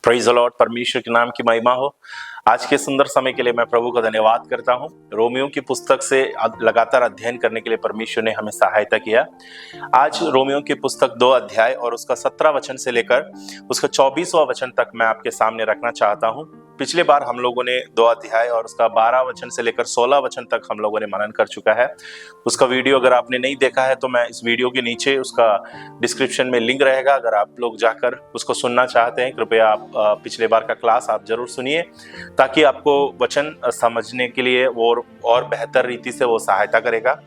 Praise the Lord. परमेश्वर के नाम की महिमा हो। आज के सुंदर समय के लिए मैं प्रभु का धन्यवाद करता हूँ। रोमियो की पुस्तक से लगातार अध्ययन करने के लिए परमेश्वर ने हमें सहायता किया। आज रोमियो की पुस्तक 2 अध्याय और उसका 17 वचन से लेकर उसका 24वां वचन तक मैं आपके सामने रखना चाहता हूँ। पिछले बार हम लोगों ने 2 अध्याय और उसका 12 वचन से लेकर 16 वचन तक हम लोगों ने मनन कर चुका है। उसका वीडियो अगर आपने नहीं देखा है तो मैं इस वीडियो के नीचे उसका डिस्क्रिप्शन में लिंक रहेगा। अगर आप लोग जाकर उसको सुनना चाहते हैं, कृपया आप पिछले बार का क्लास आप जरूर सुनिए, ताकि आपको वचन समझने के लिए और बेहतर रीति से वो सहायता करेगा।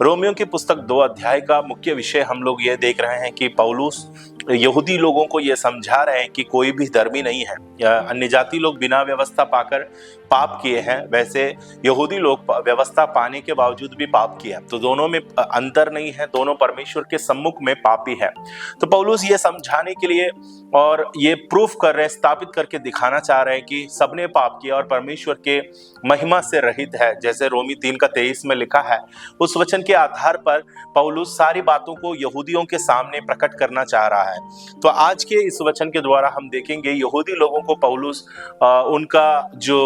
रोमियो की पुस्तक 2 अध्याय का मुख्य विषय हम लोग ये देख रहे हैं कि पौलुस यहूदी लोगों को ये समझा रहे हैं कि कोई भी धर्मी नहीं है। अन्य जाति लोग बिना व्यवस्था पाकर पाप किए हैं, वैसे यहूदी लोग व्यवस्था पाने के बावजूद भी पाप किया। तो दोनों में अंतर नहीं है, दोनों परमेश्वर के सम्मुख में पापी है। तो पौलुस ये समझाने के लिए और ये प्रूफ कर रहे हैं, स्थापित करके दिखाना चाह रहे हैं कि सबने पाप किया और परमेश्वर के महिमा से रहित है। जैसे रोमी 3:23 में लिखा है, उस वचन के आधार पर पौलुस सारी बातों को यहूदियों के सामने प्रकट करना चाह रहा है। तो आज के इस वचन के द्वारा हम देखेंगे यहूदी लोगों को पौलुस उनका जो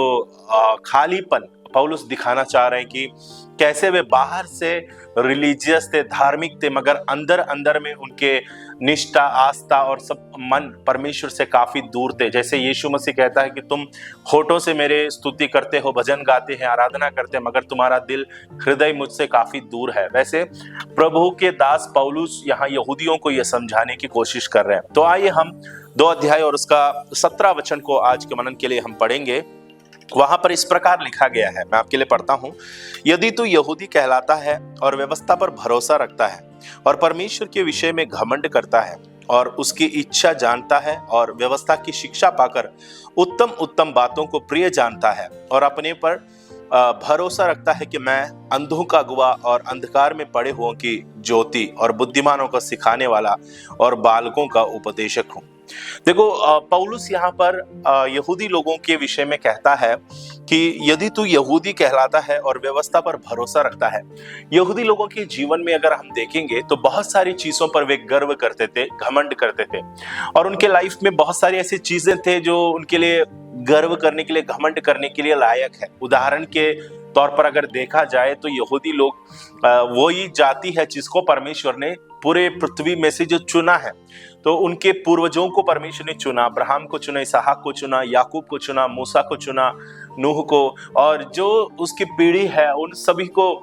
खालीपन पौलुस दिखाना चाह रहे हैं कि कैसे वे बाहर से रिलीजियस थे, धार्मिक थे, मगर अंदर अंदर में उनके निष्ठा, आस्था और सब मन परमेश्वर से काफी दूर थे। जैसे यीशु मसीह कहता है कि तुम होठों से मेरे स्तुति करते हो, भजन गाते हैं, आराधना करते हैं, मगर तुम्हारा दिल, हृदय मुझसे काफी दूर है। वैसे प्रभु के दास पौलुस यहाँ यहूदियों को यह समझाने की कोशिश कर रहे हैं। तो आइए हम 2 अध्याय और उसका 17 वचन को आज के मनन के लिए हम पढ़ेंगे। वहां पर इस प्रकार लिखा गया है, मैं आपके लिए पढ़ता हूं। यदि तू यहूदी कहलाता है और व्यवस्था पर भरोसा रखता है और परमेश्वर के विषय में घमंड करता है और उसकी इच्छा जानता है और व्यवस्था की शिक्षा पाकर उत्तम उत्तम बातों को प्रिय जानता है और अपने पर भरोसा रखता है कि मैं अंधों का गवाह और अंधकार में पड़े हुओं की ज्योति और बुद्धिमानों को सिखाने वाला और बालकों का उपदेशक हूं। देखो, पौलुस यहाँ पर यहूदी लोगों के विषय में कहता है कि यदि तू यहूदी कहलाता है और व्यवस्था पर भरोसा रखता है। यहूदी लोगों के जीवन में अगर हम देखेंगे तो बहुत सारी चीजों पर वे गर्व करते थे, घमंड करते थे, और उनके लाइफ में बहुत सारी ऐसी चीजें थे जो उनके लिए गर्व करने के लिए, घमंड करने के लिए लायक है। उदाहरण के तौर पर अगर देखा जाए तो यहूदी लोग वो ही जाति है जिसको परमेश्वर ने पूरे पृथ्वी में से जो चुना है। तो उनके पूर्वजों को परमेश्वर ने चुना, अब्राहम को चुना, इसहाक को चुना, याकूब को चुना, मूसा को चुना, नूह को, और जो उसकी पीढ़ी है उन सभी को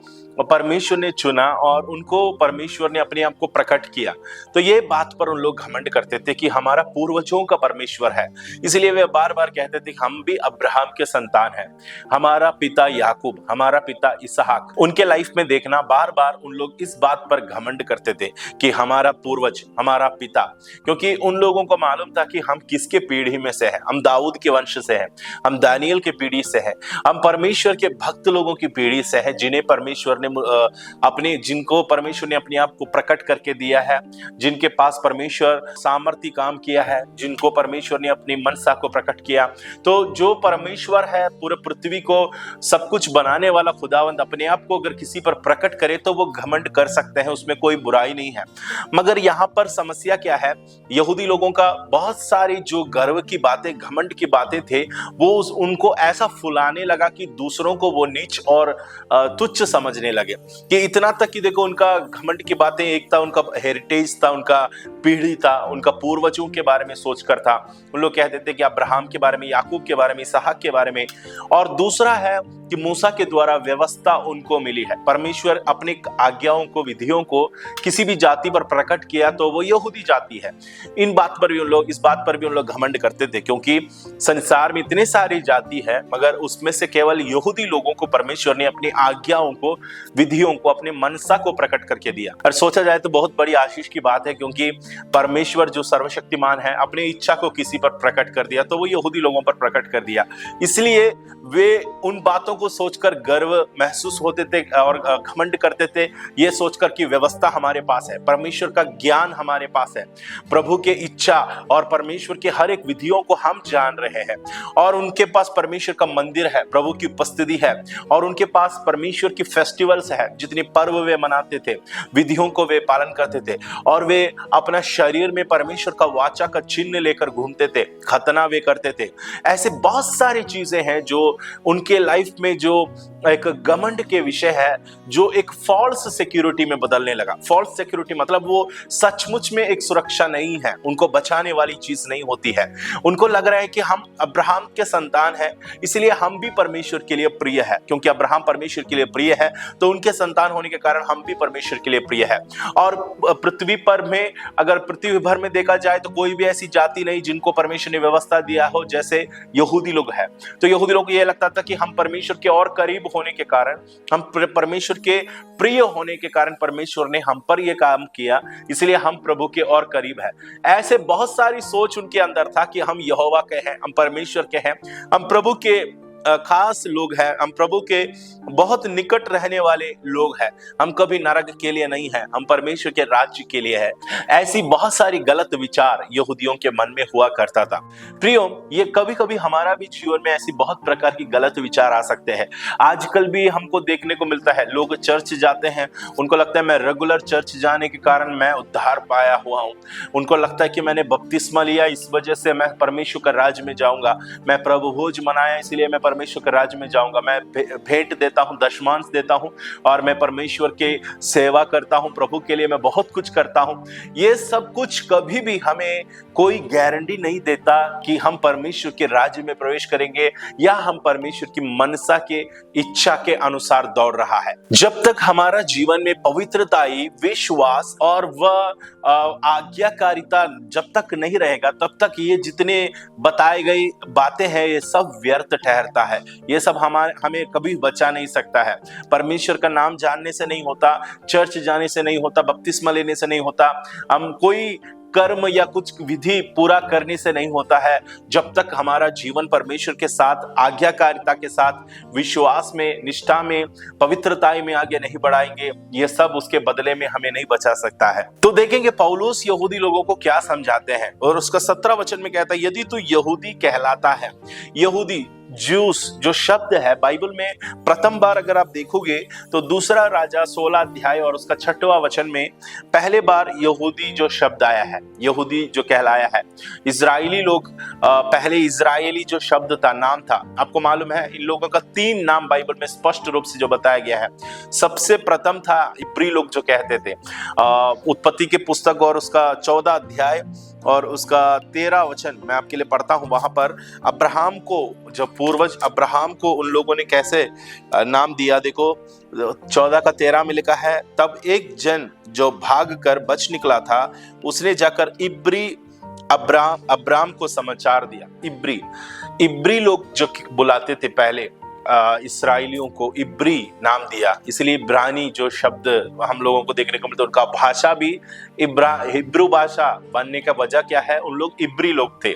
परमेश्वर ने चुना और उनको परमेश्वर ने अपने आप को प्रकट किया। तो ये बात पर उन लोग घमंड करते थे कि हमारा पूर्वजों का परमेश्वर है। इसलिए वे बार बार कहते थे हम भी अब्राहम के संतान हैं, हमारा पिता याकूब, हमारा पिता इसहाक। उनके लाइफ में देखना बार बार उन लोग इस बात पर घमंड करते थे कि हमारा पूर्वज, हमारा पिता, क्योंकि उन लोगों को मालूम था कि हम किसके पीढ़ी में से हैं। हम दाऊद के वंश से हैं, हम दानियल के पीढ़ी से हैं, हम परमेश्वर के भक्त लोगों की पीढ़ी से हैं, जिन्हें परमेश्वर ने जिनको परमेश्वर ने अपने आप को प्रकट करके दिया है, जिनके पास परमेश्वर सामर्थ्य काम किया है, जिनको परमेश्वर ने अपनी मनसा को प्रकट किया। तो जो परमेश्वर है, पूरे पृथ्वी को सब कुछ बनाने वाला खुदावंद, अपने आप को अगर किसी पर प्रकट करे तो वो घमंड कर सकते हैं, उसमें कोई बुराई नहीं है। मगर यहाँ पर समस्या क्या है, यहूदी लोगों का बहुत सारी जो गर्व की बातें, घमंड की बातें थे, वो उनको ऐसा फुलाने लगा कि दूसरों को वो नीच और तुच्छ समझने लगे। कि इतना तक कि देखो, उनका घमंड की बातें, एक था उनका हेरिटेज था, उनका पीढ़ी था, उनका पूर्वजों के बारे में सोचकर था। उन लोग कहते थे कि अब्राहम के बारे में, याकूब के बारे में, इसहाक के बारे में। और दूसरा है कि मूसा के द्वारा व्यवस्था उनको मिली है। परमेश्वर अपने आज्ञाओं को, विधियों को किसी भी जाति पर प्रकट किया तो वो यहूदी जाति है। इस बात पर भी उन लोग घमंड करते थे, क्योंकि संसार में इतनी सारी जाति है, मगर उसमें से केवल यहूदी लोगों को परमेश्वर ने अपनी आज्ञाओं को, विधियों को, अपने मनसा को प्रकट करके दिया। और सोचा जाए तो बहुत बड़ी आशीष की बात है, क्योंकि परमेश्वर जो सर्वशक्तिमान है, अपनी इच्छा को किसी पर प्रकट कर दिया तो वो यहूदी लोगों पर प्रकट कर दिया। इसलिए वे उन बातों को सोचकर गर्व महसूस होते थे और घमंड करते थे, ये सोचकर कि व्यवस्था हमारे पास है, परमेश्वर का ज्ञान हमारे पास है, प्रभु के इच्छा और परमेश्वर के हर एक विधियों को हम जान रहे हैं, और उनके पास परमेश्वर का मंदिर है, प्रभु की उपस्थिति है, और उनके पास परमेश्वर की फेस्टिवल्स है, जितने पर्व वे मनाते थे, विधियों को वे पालन करते थे, और वे अपना शरीर में परमेश्वर का वाचा का चिन्ह लेकर घूमते थे, खतना वे करते थे। ऐसे बहुत सारी चीजें हैं जो उनके लाइफ में जो एक घमंड के विषय है, जो एक फॉल्स सिक्योरिटी में बदलने लगा। फॉल्स सिक्योरिटी मतलब वो सचमुच में एक सुरक्षा नहीं है, उनको बचाने वाली चीज नहीं होती है। उनको लग रहा है कि हम अब्राहम के संतान हैं, इसलिए हम भी परमेश्वर के लिए प्रिय है, क्योंकि अब्राहम परमेश्वर के लिए प्रिय है तो उनके संतान होने के कारण हम भी परमेश्वर के लिए प्रिय है। और पृथ्वी पर में अगर पृथ्वी भर में देखा जाए तो कोई भी ऐसी जाति नहीं जिनको परमेश्वर ने व्यवस्था दिया हो जैसे यहूदी लोग हैं। तो यहूदी लोग को यह लगता था कि हम परमेश्वर के और करीब होने के कारण, हम परमेश्वर के प्रिय होने के कारण परमेश्वर ने हम पर यह काम किया, इसलिए हम प्रभु के और करीब है। ऐसे बहुत सारी सोच उनके अंदर था कि हम यहोवा के हैं, हम परमेश्वर के हैं, हम प्रभु के खास लोग हैं, हम प्रभु के बहुत निकट रहने वाले लोग हैं, हम कभी नरक के लिए नहीं हैं, हम परमेश्वर के राज्य के लिए हैं। ऐसी बहुत सारी गलत विचार यहूदियों के मन में हुआ करता था। प्रियो, ये कभी कभी हमारा भी जीवन में ऐसी बहुत प्रकार की गलत विचार आ सकते हैं। आजकल भी हमको देखने को मिलता है, लोग चर्च जाते हैं, उनको लगता है मैं रेगुलर चर्च जाने के कारण मैं उद्धार पाया हुआ हूँ, उनको लगता है कि मैंने बपतिस्मा लिया इस वजह से मैं परमेश्वर का राज्य में जाऊंगा, मैं प्रभु भोज मनाया इसलिए मैं परमेश्वर के राज्य में जाऊंगा, मैं भेंट देता हूं, दशमांश देता हूं और मैं परमेश्वर के सेवा करता हूं, प्रभु के लिए मैं बहुत कुछ करता हूं। ये सब कुछ कभी भी हमें कोई गारंटी नहीं देता कि हम परमेश्वर के राज्य में प्रवेश करेंगे या हम परमेश्वर की मनसा के इच्छा के अनुसार दौड़ रहा है। जब तक हमारा जीवन में पवित्रताई, विश्वास और वह आज्ञाकारिता जब तक नहीं रहेगा, तब तक ये जितने बताए गई बातें हैं ये सब व्यर्थ ठहरता है। ये सब हमें कभी बचा नहीं सकता है। परमेश्वर का नाम जानने से नहीं होता, चर्च जाने से नहीं होता, बपतिस्मा लेने से नहीं होता, हम कोई कर्म या कुछ विधि पूरा करने से नहीं होता है। जब तक हमारा जीवन परमेश्वर के साथ, आज्ञाकारिता के साथ, विश्वास में, निष्ठा में, पवित्रताई में आगे नहीं बढ़ाएंगे, ये सब उसके बदले में हमें नहीं बचा सकता है। तो देखेंगे पौलुस यहूदी लोगों को क्या समझाते हैं, और उसका 17 वचन में कहता है, यदि तू यहूदी कहलाता है। यहूदी, ज्यूस जो शब्द है बाइबल में प्रथम बार अगर आप देखोगे तो दूसरा राजा 16 अध्याय और उसका 6वां वचन में पहले बार यहूदी जो शब्द आया है, यहूदी जो कहलाया है। इजरायली लोग, पहले इजरायली जो शब्द था, नाम था, आपको मालूम है इन लोगों का 3 नाम बाइबल में स्पष्ट रूप से जो बताया गया है। सबसे प्रथम था इब्री लोग जो कहते थे। उत्पत्ति के पुस्तक और उसका 14 अध्याय और उसका 13 वचन मैं आपके लिए पढ़ता हूं। वहां पर अब्राहम को, जब पूर्वज अब्राहम को उन लोगों ने कैसे नाम दिया, देखो 14 का 13 में लिखा है, तब एक जन जो भाग कर बच निकला था उसने जाकर इब्री अब्राम को समाचार दिया। इब्री लोग जो बुलाते थे पहले इसराइलियों को, इब्री नाम दिया, इसलिए इब्रानी जो शब्द हम लोगों को देखने को मिलता है, उनका भाषा भी हिब्रू भाषा बनने का वजह क्या है, उन लोग इब्री लोग थे,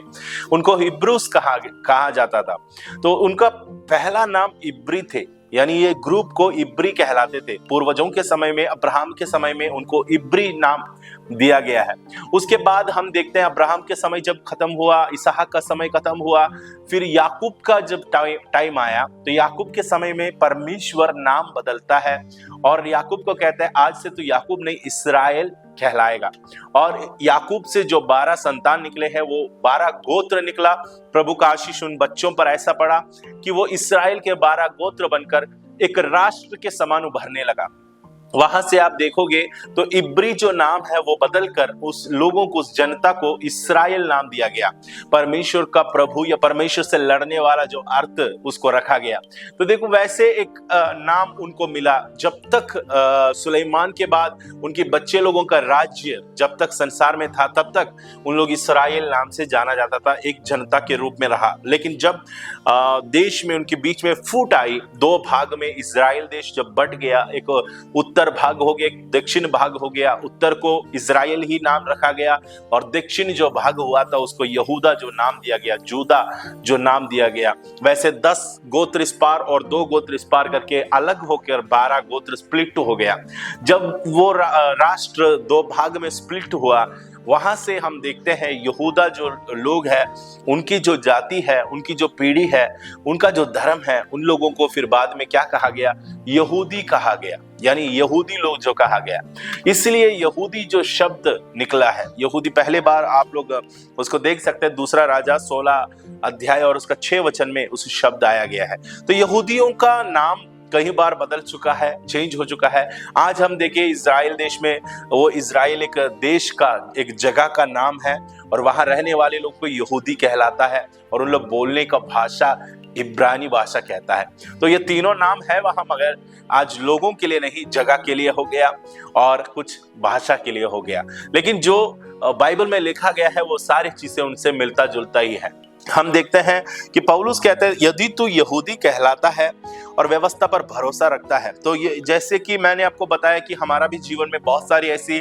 उनको हिब्रूस कहा जाता था। तो उनका पहला नाम इब्री थे, यानी ये ग्रुप को इब्री कहलाते थे। पूर्वजों के समय में, अब्राहम के समय में उनको इब्री नाम दिया गया है। उसके बाद हम देखते हैं अब्राहम के समय जब खत्म हुआ, इसहाक का समय खत्म हुआ, फिर याकूब का जब टाइम आया तो याकूब के समय में परमेश्वर नाम बदलता है और याकूब को कहता है आज से तो याकूब नहीं इस्राएल कहलाएगा। और याकूब से जो 12 संतान निकले हैं वो 12 गोत्र निकला। प्रभु का आशीष उन बच्चों पर ऐसा पड़ा कि वो इस्राएल के 12 गोत्र बनकर एक राष्ट्र के समान उभरने लगा। वहां से आप देखोगे तो इब्री जो नाम है वो बदलकर उस लोगों को, उस जनता को इस्राएल नाम दिया गया। परमेश्वर का प्रभु या परमेश्वर से लड़ने वाला जो अर्थ उसको रखा गया। तो देखो वैसे एक नाम उनको मिला। जब तक सुलेमान के बाद उनके बच्चे लोगों का राज्य जब तक संसार में था तब तक उन लोग इस्राएल नाम से जाना जाता था, एक जनता के रूप में रहा। लेकिन जब देश में उनके बीच में फूट आई, 2 भाग में इस्राएल देश जब बट गया, एक उत्तर उत्तर भाग हो गया, दक्षिण भाग हो गया। उत्तर को इजराइल ही नाम रखा गया और दक्षिण जो भाग हुआ था उसको यहूदा जो नाम दिया गया, जूदा जो नाम दिया गया। वैसे 10 गोत्र इस पार और 2 गोत्र इस पार करके अलग होकर 12 गोत्र स्प्लिट हो गया। जब वो राष्ट्र 2 भाग में स्प्लिट हुआ, वहां से हम देखते हैं यहूदा जो लोग हैं, उनकी जो जाति है, उनकी जो पीढ़ी है, उनका जो धर्म है, उन लोगों को फिर बाद में क्या कहा गया? यहूदी कहा गया, यानी यहूदी लोग जो कहा गया। इसलिए यहूदी जो शब्द निकला है, यहूदी पहले बार आप लोग उसको देख सकते हैं, दूसरा राजा 16 अध्याय और उसका 6 वचन में उस शब्द आया गया है। तो यहूदियों का नाम कई बार बदल चुका है, चेंज हो चुका है। आज हम देखें इजराइल देश में, वो इजराइल एक देश का, एक जगह का नाम है और वहां रहने वाले लोग को यहूदी कहलाता है और उन लोग बोलने का भाषा इब्रानी भाषा कहता है। तो ये तीनों नाम है वहां, मगर आज लोगों के लिए नहीं, जगह के लिए हो गया और कुछ भाषा के लिए हो गया। लेकिन जो बाइबल में लिखा गया है वो सारी चीजें उनसे मिलता जुलता ही है। हम देखते हैं कि पौलुस कहते हैं यदि तू यहूदी कहलाता है और व्यवस्था पर भरोसा रखता है, तो ये जैसे कि मैंने आपको बताया कि हमारा भी जीवन में बहुत सारी ऐसी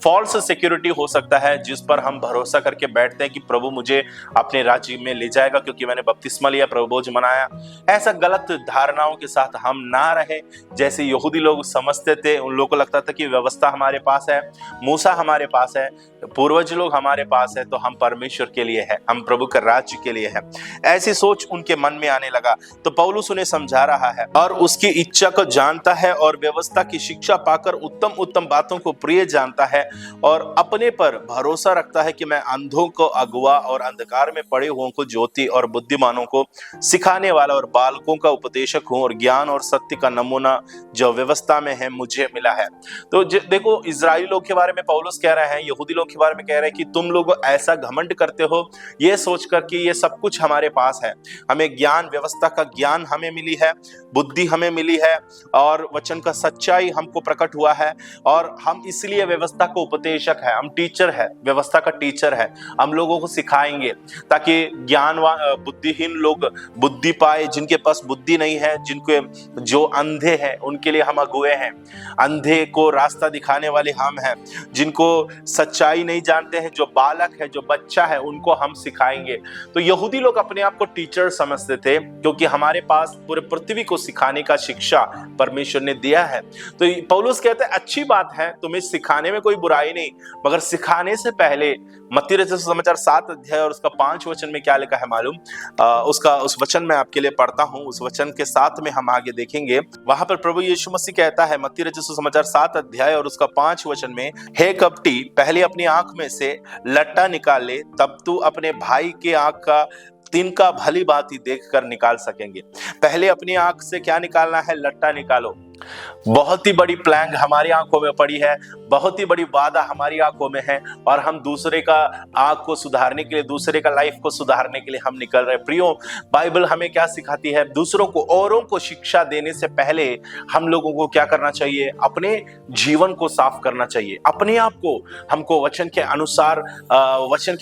फॉल्स सिक्योरिटी हो सकता है जिस पर हम भरोसा करके बैठते हैं कि प्रभु मुझे अपने राज्य में ले जाएगा क्योंकि मैंने बपतिस्मा लिया, प्रभु बोझ मनाया। ऐसा गलत धारणाओं के साथ हम ना रहे। जैसे यहूदी लोग समझते थे, उन लोगों को लगता था कि व्यवस्था हमारे पास है, मूसा हमारे पास है, पूर्वज लोग हमारे पास है, तो हम परमेश्वर के लिए है, हम प्रभु के राज्य के लिए है। ऐसी सोच उनके मन में आने लगा। तो पौलुस उन्हें समझा रहा है और उसकी इच्छा को जानता है और व्यवस्था की शिक्षा पाकर उत्तम उत्तम बातों को प्रिय जानता है और अपने पर भरोसा रखता है कि मैं अंधों को अगुवा और अंधकार में पड़े हुओं को ज्योति और बुद्धिमानों को सिखाने वाला और बालकों का उपदेशक हूं और ज्ञान और सत्य का नमूना जो व्यवस्था में है मुझे मिला है। तो देखो, इजराइली लोग के बारे में पौलुस कह रहे हैं, यहूदी लोग के बारे में कह रहे हैं कि तुम लोग ऐसा घमंड करते हो ये सोचकर कि ये सब कुछ हमारे पास है। हमें ज्ञान, व्यवस्था का ज्ञान हमें मिली है, बुद्धि हमें मिली है और वचन का सच्चाई हमको प्रकट हुआ है और हम इसलिए व्यवस्था को उपदेशक है, हम टीचर है, व्यवस्था का टीचर है। हम लोगों को सिखाएंगे ताकि बुद्धिहीन लोग बुद्धि पाए, जिनके पास बुद्धि नहीं है, जिनके जो अंधे हैं उनके लिए हम अगुए हैं, अंधे को रास्ता दिखाने वाले हम हैं, जिनको सच्चाई नहीं जानते हैं, जो बालक है, जो बच्चा है, उनको हम सिखाएंगे। तो यहूदी लोग अपने आप को टीचर समझते थे क्योंकि हमारे पास पूरे पृथ्वी को सिखाने का शिक्षा परमेश्वर ने दिया है। तो पौलुस कहते हैं अच्छी बात है, तुम्हें सिखाने में कोई बुराई नहीं, मगर सिखाने से पहले मत्ती रचित सुसमाचार 7 अध्याय और उसका 5 वचन में क्या लिखा है मालूम? उस वचन में आपके लिए पढ़ता हूं, उस वचन के साथ में हम आगे देखेंगे। वहां पर प्रभु यीशु मसीह कहता है, मत्ती रचित सुसमाचार 7 अध्याय और उसका 5 वचन में, हे कपटी, पहले अपनी आंख में से लट्टा निकाल ले, तब तू अपने भाई के आंख का तिनका भली बात ही देखकर निकाल सकेंगे। पहले अपनी आंख से क्या निकालना है? लट्टा निकालो। बहुत ही बड़ी प्लैंक हमारी आंखों में पड़ी है, बहुत ही बड़ी वादा हमारी आंखों में है और हम दूसरे का आंख को सुधारने के लिए, दूसरे का लाइफ को सुधारने के लिए हम निकल रहे हैं। प्रियो, बाइबल हमें क्या सिखाती है? दूसरों को, औरों को शिक्षा देने से पहले हम लोगों को क्या करना चाहिए? अपने जीवन को साफ करना चाहिए, अपने आप को हमको वचन के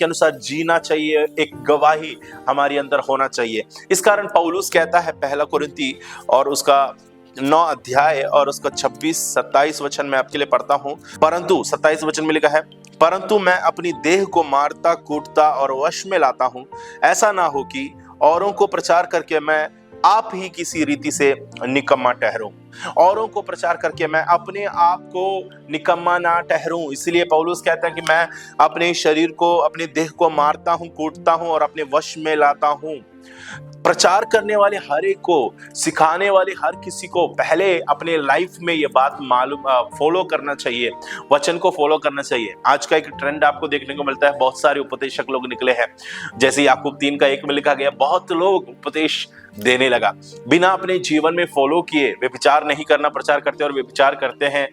अनुसार जीना चाहिए। एक गवाही हमारे अंदर होना चाहिए। इस कारण पौलुस कहता है, पहला कुरिन्ती और उसका 9 अध्याय और उसका 26-27 वचन में आपके लिए पढ़ता हूं। परंतु 27 वचन में लिखा है, परंतु मैं अपनी देह को मारता, कूटता और वश में लाता हूं, ऐसा ना हो कि औरों को प्रचार करके मैं आप ही किसी रीति से निकम्मा ठहरूं। औरों को प्रचार करके मैं अपने आप को निकम्मा ना ठहरूं। इसलिए पौलुस कहता है कि मैं अपने शरीर को, अपने देह को मारता हूं, कूटता हूं और अपने वश में लाता हूं। प्रचार करने वाले हर एक को, सिखाने वाले हर किसी को पहले अपने लाइफ में ये बात फॉलो करना चाहिए, वचन को फॉलो करना चाहिए। आज का एक ट्रेंड आपको देखने को मिलता है, बहुत सारे उपदेशक लोग निकले हैं। जैसे याकूब 3:1 में लिखा गया, बहुत लोग उपदेश देने लगा, बिना अपने जीवन में फॉलो किए। वे विचार नहीं करना प्रचार करते और वे विचार करते हैं,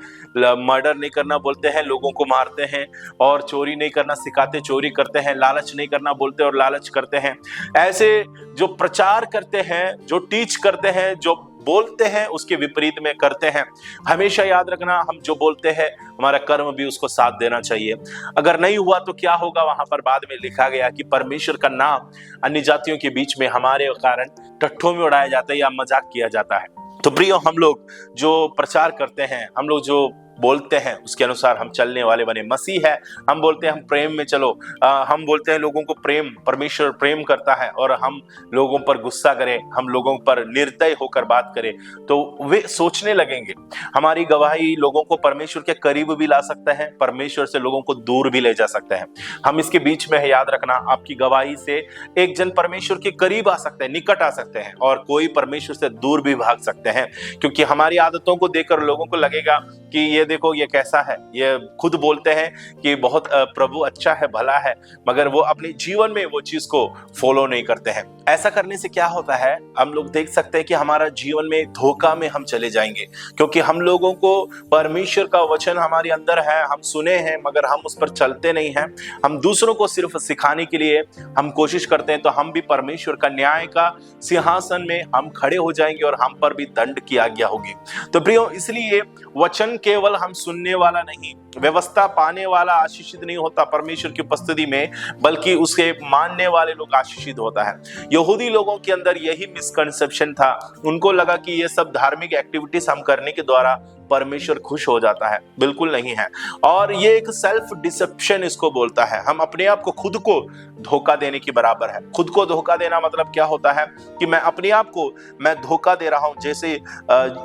मर्डर नहीं करना बोलते हैं, लोगों को मारते हैं, और चोरी नहीं करना सिखाते, चोरी करते हैं, लालच नहीं करना बोलते और लालच करते हैं। ऐसे जो प्रचार करते हैं, जो टीच करते हैं, जो बोलते हैं, उसके विपरीत में करते हैं। हमेशा याद रखना, हम जो बोलते हैं हमारा कर्म भी उसको साथ देना चाहिए। अगर नहीं हुआ तो क्या होगा? वहां पर बाद में लिखा गया कि परमेश्वर का नाम अन्य जातियों के बीच में हमारे कारण टट्ठों में उड़ाया जाता है या मजाक किया जाता है। तो प्रियो, हम लोग जो प्रचार करते हैं, हम लोग जो बोलते हैं उसके अनुसार हम चलने वाले बने मसीह है। हम बोलते हैं हम प्रेम में चलो, हम बोलते हैं लोगों को प्रेम, परमेश्वर प्रेम करता है, और हम लोगों पर गुस्सा करें, हम लोगों पर निर्दय होकर बात करें, तो वे सोचने लगेंगे। हमारी गवाही लोगों को परमेश्वर के करीब भी ला सकता है, परमेश्वर से लोगों को दूर भी ले जा सकता है। हम इसके बीच में है, याद रखना, आपकी गवाही से एक जन परमेश्वर के करीब आ सकते हैं, निकट आ सकते हैं, और कोई परमेश्वर से दूर भी भाग सकते हैं। क्योंकि हमारी आदतों को देखकर लोगों को लगेगा कि ये देखो ये कैसा है, ये खुद बोलते हैं कि बहुत प्रभु अच्छा है, भला है, मगर वो अपने जीवन में वो चीज को फॉलो नहीं करते हैं। ऐसा करने से क्या होता है, हम लोग देख सकते हैं कि हमारा जीवन में धोखा में हम चले जाएंगे। क्योंकि हम लोगों को परमेश्वर का वचन हमारे अंदर है, हम सुने हैं, मगर हम उस पर चलते नहीं हैं। हम दूसरों को सिर्फ सिखाने के लिए हम कोशिश करते हैं, तो हम भी परमेश्वर का न्याय का सिंहासन में हम खड़े हो जाएंगे और हम पर भी दंड की आज्ञा होगी। तो प्रियो, इसलिए वचन केवल हम सुनने वाला नहीं, व्यवस्था पाने वाला आशीषित नहीं होता परमेश्वर की उपस्थिति में, बल्कि उसे मानने वाले लोग आशीषित होता है। यहूदी लोगों के अंदर यही मिसकंसेप्शन था। उनको लगा कि ये सब धार्मिक एक्टिविटीज हम करने के द्वारा परमेश्वर खुश हो जाता है। बिल्कुल नहीं है। और ये एक सेल्फ डिसेप्शन इसको बोलता है। हम अपने आप को, खुद को धोखा देने के बराबर है। खुद को धोखा देना मतलब क्या होता है कि मैं अपने आप को मैं धोखा दे रहा हूं। जैसे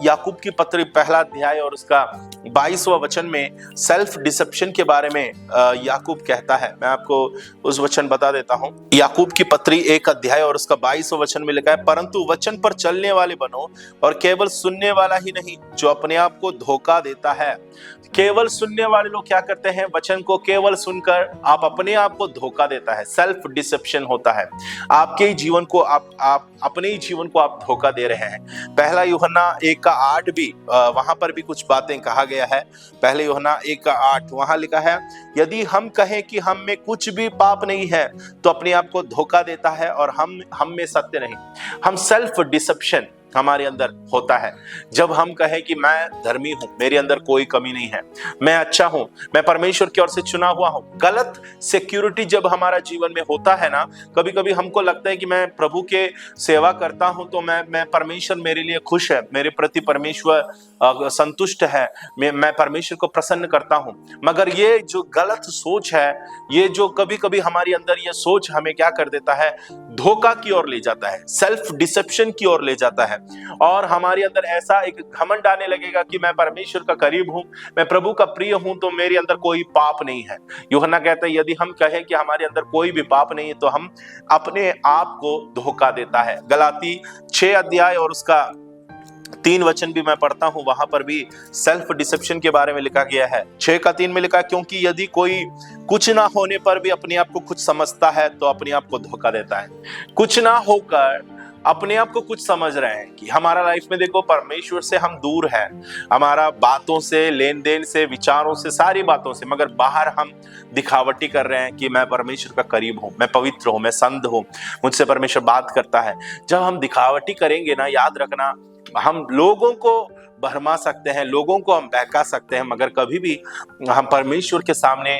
याकूब की पत्री पहला अध्याय और उसका 22वां वचन में सेल्फ डिसेप्शन के बारे में याकूब कहता है। मैं आपको उस वचन बता देता हूं। याकूब की पत्री 1 अध्याय और उसका 22वां वचन में लिखा है, परंतु वचन पर चलने वाले बनो, और केवल सुनने वाला ही नहीं जो अपने आप को धोखा देता है। केवल सुनने वाले लोग क्या करते हैं, वचन को केवल सुनकर आप अपने आप को धोखा देता है। सेल्फ डिसेप्शन होता है। आपके ही जीवन को आप अपने ही जीवन को आप धोखा दे रहे हैं। पहला यूहन्ना 1:8 भी वहां पर भी कुछ बातें कहा गया है। पहले यूहन्ना 1:8 वहां लिखा है, यदि हम कहें कि हम में कुछ भी पाप नहीं है तो अपने आप को धोखा देता है और हम में सत्य नहीं। हम सेल्फ डिसेप्शन हमारे अंदर होता है। जब हम कहें कि मैं धर्मी हूं, मेरे अंदर कोई कमी नहीं है, मैं अच्छा हूं, मैं परमेश्वर की ओर से चुना हुआ हूं। गलत सिक्योरिटी जब हमारा जीवन में होता है ना, कभी कभी हमको लगता है कि मैं प्रभु के सेवा करता हूं तो मैं परमेश्वर मेरे लिए खुश है, मेरे प्रति परमेश्वर संतुष्ट है, मैं परमेश्वर को प्रसन्न करता हूं। मगर ये जो गलत सोच है, ये जो कभी कभी हमारे अंदर ये सोच हमें क्या कर देता है, धोखा की ओर ले जाता है, सेल्फ डिसेप्शन की ओर ले जाता है। और हमारे अंदर ऐसा एक घमंड आने लगेगा कि मैं परमेश्वर का करीब हूं, मैं प्रभु का प्रिय हूं, तो मेरे अंदर कोई पाप नहीं है। यूहन्ना कहता है, यदि हम कहें कि हमारे अंदर कोई भी पाप नहीं है तो हम अपने आप को धोखा देता है। गलाती 6 अध्याय और उसका 3 वचन भी मैं पढ़ता हूं, वहां पर भी सेल्फ डिसेप्शन के बारे में लिखा गया है। 6:3 में लिखा है, क्योंकि यदि कोई कुछ ना होने पर भी अपने आप को कुछ समझता है तो अपने आप को धोखा देता है। कुछ ना होकर अपने आप को कुछ समझ रहे हैं कि हमारा लाइफ में देखो परमेश्वर से हम दूर हैं, हमारा बातों से, लेन देन से, विचारों से, सारी बातों से, मगर बाहर हम दिखावटी कर रहे हैं कि मैं परमेश्वर का करीब हूं, मैं पवित्र हूं, मैं संत हूं, मुझसे परमेश्वर बात करता है। जब हम दिखावटी करेंगे ना, याद रखना, हम लोगों को भरमा सकते हैं, लोगों को हम बहका सकते हैं, मगर कभी भी हम परमेश्वर के सामने,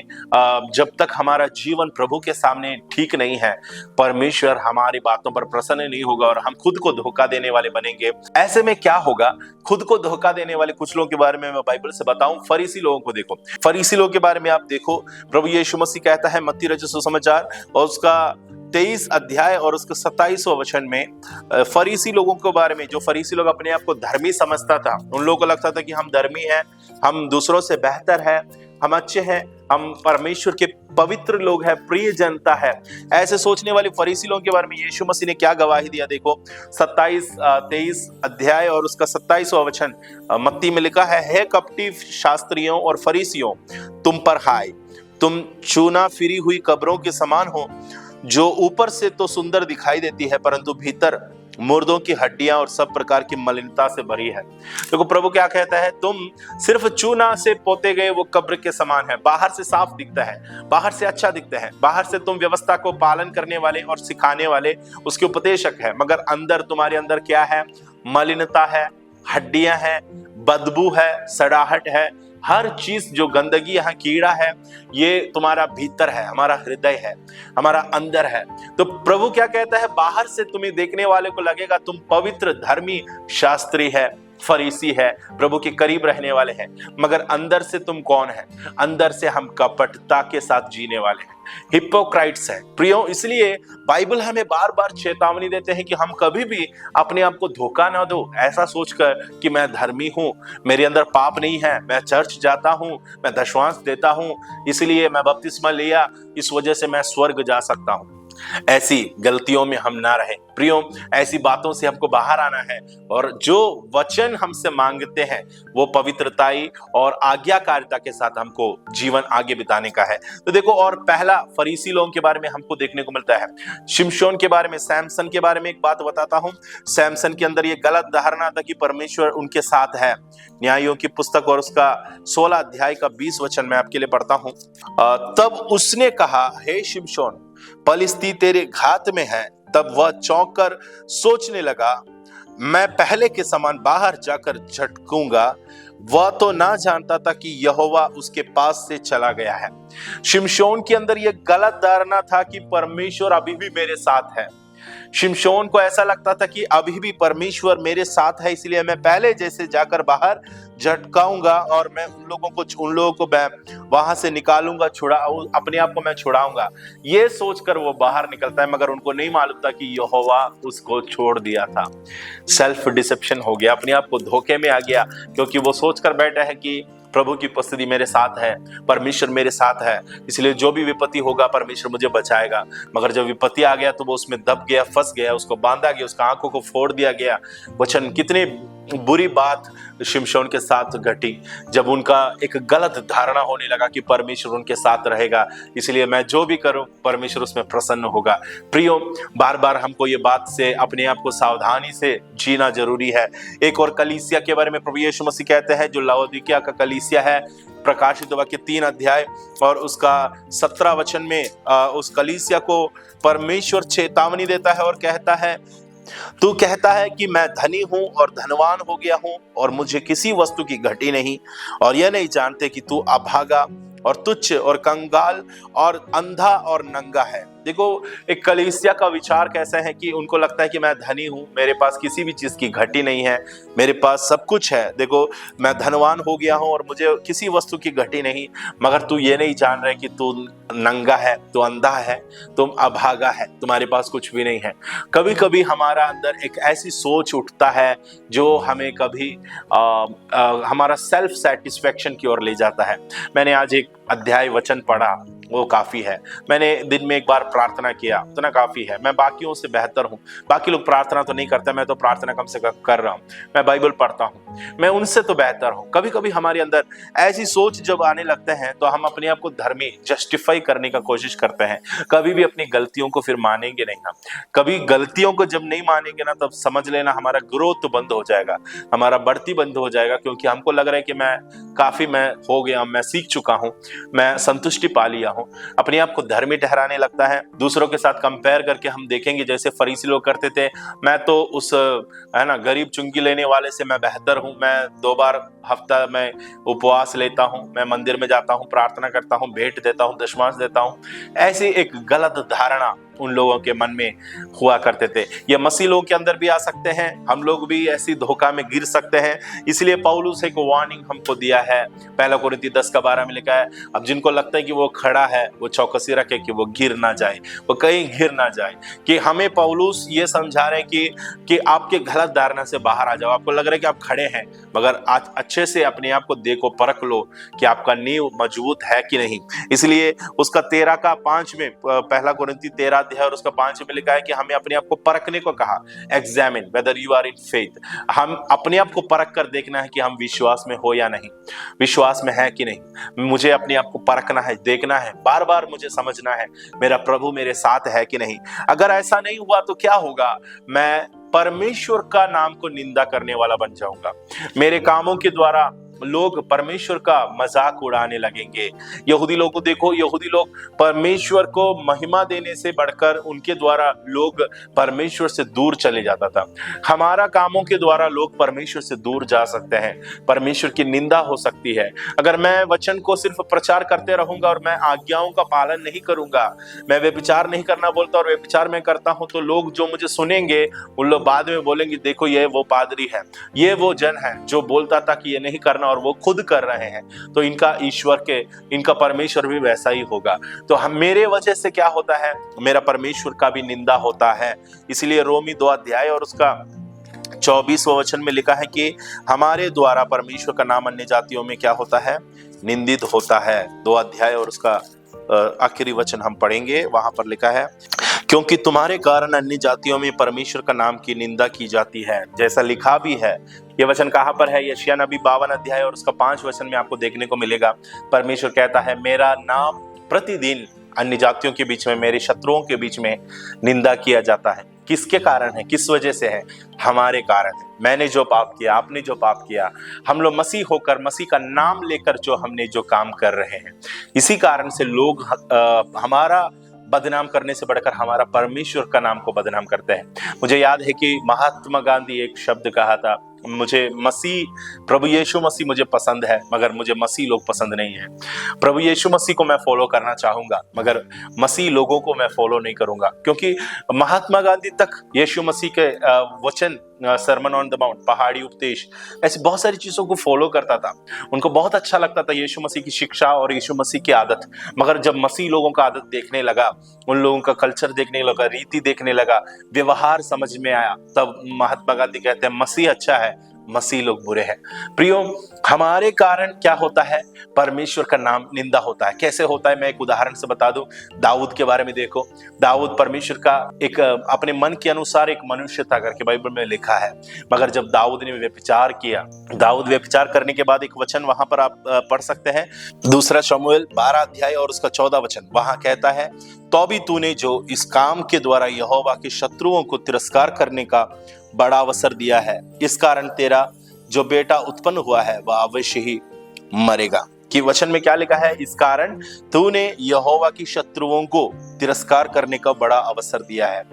जब तक हमारा जीवन प्रभु के सामने ठीक नहीं है, परमेश्वर हमारी बातों पर प्रसन्न नहीं होगा और हम खुद को धोखा देने वाले बनेंगे। ऐसे में क्या होगा, खुद को धोखा देने वाले कुछ लोगों के बारे में मैं बाइबल से बताऊं। फरीसी लोगों को देखो, फरीसी लोगों के बारे में आप देखो। प्रभु यीशु मसीह कहता है मत्ती रचित सुसमाचार और उसका 23 अध्याय और उसके 27वां वचन में फरीसी लोगों के बारे में, जो फरीसी लोग अपने आप को धर्मी समझता था, उन लोगों को लगता था कि हम धर्मी हैं, हम दूसरों से बेहतर हैं, हम अच्छे हैं, हम परमेश्वर के पवित्र लोग हैं, प्रिय जनता है। ऐसे सोचने वाले फरीसी लोगों के बारे में यीशु मसीह ने क्या गवाही दिया, देखो 23 अध्याय और उसका 27वां वचन मत्ती में लिखा है, हे कपटी शास्त्रियों और फरीसियों, तुम पर हाय, तुम चूना फिरी हुई कब्रों के समान हो, जो ऊपर से तो सुंदर दिखाई देती है परंतु भीतर मुर्दों की हड्डियां और सब प्रकार की मलिनता से भरी है। देखो प्रभु क्या कहता है, तुम सिर्फ चूना से पोते गए वो कब्र के समान है। बाहर से साफ दिखता है, बाहर से अच्छा दिखता है, बाहर से तुम व्यवस्था को पालन करने वाले और सिखाने वाले उसके उपदेशक है, मगर अंदर तुम्हारे अंदर क्या है, मलिनता है, हड्डियां हैं, बदबू है, सड़ाहट है, हर चीज जो गंदगी है, कीड़ा है, ये तुम्हारा भीतर है, हमारा हृदय है, हमारा अंदर है। तो प्रभु क्या कहता है, बाहर से तुम्हें देखने वाले को लगेगा तुम पवित्र धर्मी शास्त्री है, फरीसी है, प्रभु के करीब रहने वाले हैं, मगर अंदर से तुम कौन है? अंदर से हम कपटता के साथ जीने वाले हैं, हिपोक्राइट्स हैं। प्रियो, इसलिए बाइबल हमें बार बार चेतावनी देते हैं कि हम कभी भी अपने आप को धोखा ना दो, ऐसा सोचकर कि मैं धर्मी हूं, मेरे अंदर पाप नहीं है, मैं चर्च जाता हूं, मैं दशवांश देता हूं, इसलिए मैं बपतिस्मा लिया, इस वजह से मैं स्वर्ग जा सकता हूं। ऐसी गलतियों में हम ना रहें प्रियो, ऐसी बातों से हमको बाहर आना है और जो वचन हमसे मांगते हैं वो पवित्रताई और आज्ञाकारिता के साथ हमको जीवन आगे बिताने का है। तो देखो, और पहला फरीसी लोगों के बारे में हमको देखने को मिलता है। शिमशोन के बारे में, सैमसन के बारे में एक बात बताता हूं। सैमसन के अंदर ये गलत धारणा था कि परमेश्वर उनके साथ है। न्यायों की पुस्तक और उसका 16 अध्याय का 20 वचन मैं आपके लिए पढ़ता हूं। तब उसने कहा, हे शिमशोन, पलिश्ती तेरे घात में है। तब वह चौंक कर सोचने लगा, मैं पहले के समान बाहर जाकर झटकूंगा। वह तो ना जानता था कि यहोवा उसके पास से चला गया है। शिमशोन के अंदर यह गलत धारणा था कि परमेश्वर अभी भी मेरे साथ है। शिमशोन को ऐसा लगता था कि अभी भी परमेश्वर मेरे साथ है, इसलिए मैं पहले जैसे जाकर बाहर झटकाऊंगा और मैं उन लोगों को मैं वहां से निकालूंगा, अपने आप को मैं छुड़ाऊंगा। ये सोचकर वो बाहर निकलता है, मगर उनको नहीं मालूम था कि यहोवा उसको छोड़ दिया था। सेल्फ डिसेप्शन हो गया, अपने आप को धोखे में आ गया, क्योंकि वो सोचकर बैठा है कि प्रभु की उपस्थिति मेरे साथ है, परमेश्वर मेरे साथ है, इसलिए जो भी विपत्ति होगा परमेश्वर मुझे बचाएगा। मगर जब विपत्ति आ गया तो वो उसमें दब गया, फंस गया, उसको बांधा गया, उसका आंखों को फोड़ दिया गया। वचन, कितनी बुरी बात शिमशोन के साथ घटी जब उनका एक गलत धारणा होने लगा कि परमेश्वर उनके साथ रहेगा, इसलिए मैं जो भी करूं परमेश्वर उसमें प्रसन्न होगा। प्रियो, बार बार हमको ये बात से अपने आप को सावधानी से जीना जरूरी है। एक और कलीसिया के बारे में प्रभु यीशु मसीह कहते हैं, जो लाओदिकिया का कलीसिया है, प्रकाशित वाक्य 3 अध्याय और उसका 17 वचन में उस कलीसिया को परमेश्वर चेतावनी देता है और कहता है, तू कहता है कि मैं धनी हूं और धनवान हो गया हूं और मुझे किसी वस्तु की घटी नहीं, और यह नहीं जानते कि तू अभागा और तुच्छ और कंगाल और अंधा और नंगा है। देखो, एक कलीसिया का विचार कैसा है कि उनको लगता है कि मैं धनी हूं, मेरे पास किसी भी चीज की घटी नहीं है, मेरे पास सब कुछ है। देखो, मैं धनवान हो गया हूं और मुझे किसी वस्तु की घटी नहीं, मगर तू ये नहीं जान रहे कि तू नंगा है, तू अंधा है, तुम अभागा है, तुम्हारे पास कुछ भी नहीं है। कभी कभी हमारा अंदर एक ऐसी सोच उठता है जो हमें कभी हमारा सेल्फ सेटिस्फेक्शन की ओर ले जाता है। मैंने आज एक अध्याय वचन पढ़ा, वो काफी है। मैंने दिन में एक बार प्रार्थना किया, उतना काफी है। मैं बाकियों से बेहतर हूँ, बाकी लोग प्रार्थना तो नहीं करते, मैं तो प्रार्थना कम से कम कर रहा हूँ, मैं बाइबल पढ़ता हूँ, मैं उनसे तो बेहतर हूँ। कभी कभी हमारे अंदर ऐसी सोच जब आने लगते हैं तो हम अपने आप को धर्मी जस्टिफाई करने का कोशिश करते हैं। कभी भी अपनी गलतियों को फिर मानेंगे नहीं। हम कभी गलतियों को जब नहीं मानेंगे ना, तब समझ लेना हमारा ग्रोथ बंद हो जाएगा, हमारा बढ़ती बंद हो जाएगा, क्योंकि हमको लग रहा है कि मैं हो गया, मैं सीख चुका हूँ, मैं संतुष्टि पा लिया हूँ। अपने आप को धर्मी ठहराने लगता है। दूसरों के साथ कंपेयर करके हम देखेंगे, जैसे फरीसी लोग करते थे, मैं तो उस गरीब चुंगी लेने वाले से मैं बेहतर हूँ, मैं 2 बार हफ्ता में उपवास लेता हूँ, मैं मंदिर में जाता हूँ, प्रार्थना करता हूँ, भेंट देता हूँ, दशमांश देता हूँ। ऐसी एक गलत धारणा उन लोगों के मन में हुआ करते थे। ये मसीह लोगों के अंदर भी आ सकते हैं, हम लोग भी ऐसी धोखा में गिर सकते हैं। इसलिए पौलुस एक वार्निंग हमको दिया है, 1 कोरिन्थी 10:12 में लिखा है, अब जिनको लगता है कि वो खड़ा है वो चौकसी रखे कि वो गिर ना जाए, वो कहीं गिर ना जाए। कि हमें पौलुस ये समझा रहे हैं कि आपके गलत धारणा से बाहर आ जाओ। आपको लग रहा है कि आप खड़े हैं, मगर आज अच्छे से अपने आप को देखो, परख लो कि आपका नींव मजबूत है कि नहीं। इसलिए उसका 13:5 में, 1 कोरिन्थी 13 अध्याय और उसका 5 में लिखा है कि हमें अपने आप को परखने को कहा, examine whether you are in faith. हम अपने आप को परख कर देखना है कि हम विश्वास में हो या नहीं, विश्वास में है कि नहीं। मुझे अपने आप को परखना है, देखना है, बार बार मुझे समझना है मेरा प्रभु मेरे साथ है कि नहीं। अगर ऐसा नहीं हुआ तो क्या होगा, मैं परमेश्वर का नाम को निंदा करने वाला बन जाऊंगा। मेरे कामों के द्वारा लोग परमेश्वर का मजाक उड़ाने लगेंगे। यहूदी लोगों को देखो, यहूदी लोग परमेश्वर को महिमा देने से बढ़कर उनके द्वारा लोग परमेश्वर से दूर चले जाता था। हमारा कामों के द्वारा लोग परमेश्वर से दूर जा सकते हैं, परमेश्वर की निंदा हो सकती है। अगर मैं वचन को सिर्फ प्रचार करते रहूंगा और मैं आज्ञाओं का पालन नहीं करूंगा, मैं व्यभिचार नहीं करना बोलता और व्यभिचार मैं करता हूं, तो लोग जो मुझे सुनेंगे उन लोग बाद में बोलेंगे, देखो ये वो पादरी है, ये वो जन है जो बोलता था कि ये नहीं करना और वो खुद कर रहे हैं। तो इनका ईश्वर के, इनका परमेश्वर भी वैसा ही होगा। तो हम, मेरे वजह से क्या होता है, मेरा परमेश्वर का भी निंदा होता है। इसलिए रोमी 2 अध्याय और उसका 24वां वचन में लिखा है कि हमारे द्वारा परमेश्वर का नाम अन्य जातियों में क्या होता है, निंदित होता है। 2 अध्याय और उसका आखिरी वचन हम पढ़ेंगे। वहां पर लिखा है, क्योंकि तुम्हारे कारण अन्य जातियों में परमेश्वर का नाम की निंदा की जाती है, जैसा लिखा भी है। यह वचन कहां पर है? यशायाह नबी 52 अध्याय और उसका 5 वचन में आपको देखने को मिलेगा। परमेश्वर कहता है, मेरा नाम प्रतिदिन अन्य जातियों के बीच में, मेरे शत्रुओं के बीच में निंदा किया जाता है। किसके कारण है, किस वजह से है? हमारे कारण है। मैंने जो पाप किया, आपने जो पाप किया, हम लोग मसीह होकर, मसीह का नाम लेकर जो हमने जो काम कर रहे हैं, इसी कारण से लोग हमारा बदनाम करने से बढ़कर हमारा परमेश्वर का नाम को बदनाम करते हैं। मुझे याद है कि महात्मा गांधी एक शब्द कहा था, मुझे मसीह, प्रभु यीशु मसीह मुझे पसंद है मगर मुझे मसीह लोग पसंद नहीं है। प्रभु यीशु मसीह को मैं फॉलो करना चाहूंगा मगर मसीह लोगों को मैं फॉलो नहीं करूंगा। क्योंकि महात्मा गांधी तक यीशु मसीह के वचन, सरमन ऑन द माउंट, पहाड़ी उपदेश, ऐसी बहुत सारी चीजों को फॉलो करता था। उनको बहुत अच्छा लगता था यीशु मसीह की शिक्षा और यीशु मसीह की आदत। मगर जब मसीह लोगों का आदत देखने लगा, उन लोगों का कल्चर देखने लगा, रीति देखने लगा, व्यवहार समझ में आया, तब महात्मा गांधी कहते हैं मसीह अच्छा है, मसीह लोग बुरे हैं। प्रियो, हमारे कारण क्या होता है, परमेश्वर का नाम निंदा होता है। कैसे होता है, मैं एक उदाहरण से बता दूं। दाऊद के बारे में देखो। दाऊद परमेश्वर का एक अपने मन के अनुसार एक मनुष्य था करके बाइबल में लिखा है। मगर जब दाऊद ने व्यभिचार किया, दाऊद व्यभिचार करने के बाद एक वचन वहां पर आप पढ़ सकते हैं, 2 शमूएल 12 अध्याय और उसका 14 वचन। वहां कहता है, तो भी तूने जो इस काम के द्वारा यहोवा के शत्रुओं को तिरस्कार करने का बड़ा अवसर दिया है, इस कारण तेरा जो बेटा उत्पन्न हुआ है वह अवश्य ही मरेगा। कि वचन में क्या लिखा है, इस कारण तूने यहोवा की शत्रुओं को तिरस्कार करने का बड़ा अवसर दिया है।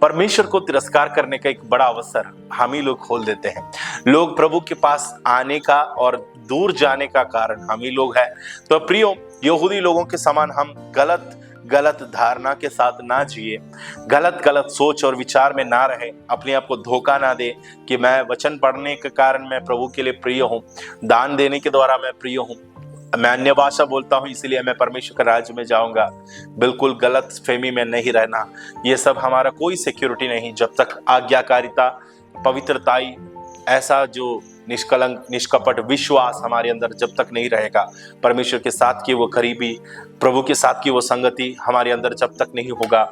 परमेश्वर को तिरस्कार करने का एक बड़ा अवसर हम ही लोग खोल देते हैं। लोग प्रभु के पास आने का और दूर जाने का कारण हम ही लोग हैं। तो प्रियो, यहूदी लोगों के समान हम गलत धारणा के साथ ना जिए, गलत सोच और विचार में ना रहे, अपने आप को धोखा ना दे कि मैं वचन पढ़ने के कारण मैं प्रभु के लिए प्रिय हूँ, दान देने के द्वारा मैं प्रिय हूँ, मैं अन्य भाषा बोलता हूँ इसलिए मैं परमेश्वर के राज्य में जाऊंगा। बिल्कुल गलत फहमी में नहीं रहना। ये सब हमारा कोई सिक्योरिटी नहीं जब तक आज्ञाकारिता, पवित्रताई, ऐसा जो निष्कलंक निष्कपट विश्वास हमारे अंदर जब तक नहीं रहेगा, परमेश्वर के साथ की वो करीबी, प्रभु के साथ की वो संगति हमारे अंदर जब तक नहीं होगा,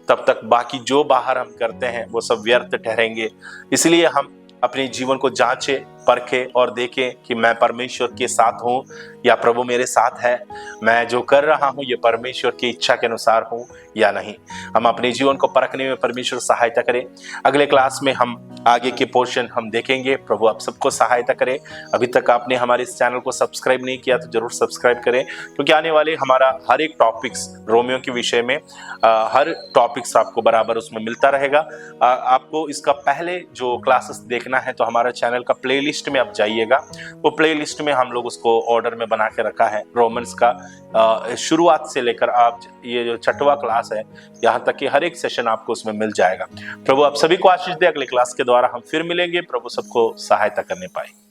तब तक बाकी जो बाहर हम करते हैं वो सब व्यर्थ ठहरेंगे। इसलिए हम अपने जीवन को जांचें, परखें और देखें कि मैं परमेश्वर के साथ हूँ या प्रभु मेरे साथ है, मैं जो कर रहा हूँ ये परमेश्वर की इच्छा के अनुसार हूँ या नहीं। हम अपने जीवन को परखने में परमेश्वर सहायता करें। अगले क्लास में हम आगे के पोर्शन हम देखेंगे। प्रभु आप सबको सहायता करें। अभी तक आपने हमारे इस चैनल को सब्सक्राइब नहीं किया तो जरूर सब्सक्राइब करें, क्योंकि आने वाले हमारा हर एक टॉपिक्स रोमियो के विषय में हर टॉपिक्स आपको बराबर उसमें मिलता रहेगा। आपको इसका पहले जो क्लासेस देखना है तो हमारा चैनल का प्लेलिस्ट में आप जाइएगा। वो प्लेलिस्ट में हम लोग उसको ऑर्डर में बना के रखा है। रोमन्स का शुरुआत से लेकर आप ये जो 6वां क्लास है, यहाँ तक कि हर एक सेशन आपको उसमें मिल जाएगा। प्रभु आप सभी को आशीष दे। अगले क्लास के द्वारा हम फिर मिलेंगे। प्रभु सबको सहायता करने पाए।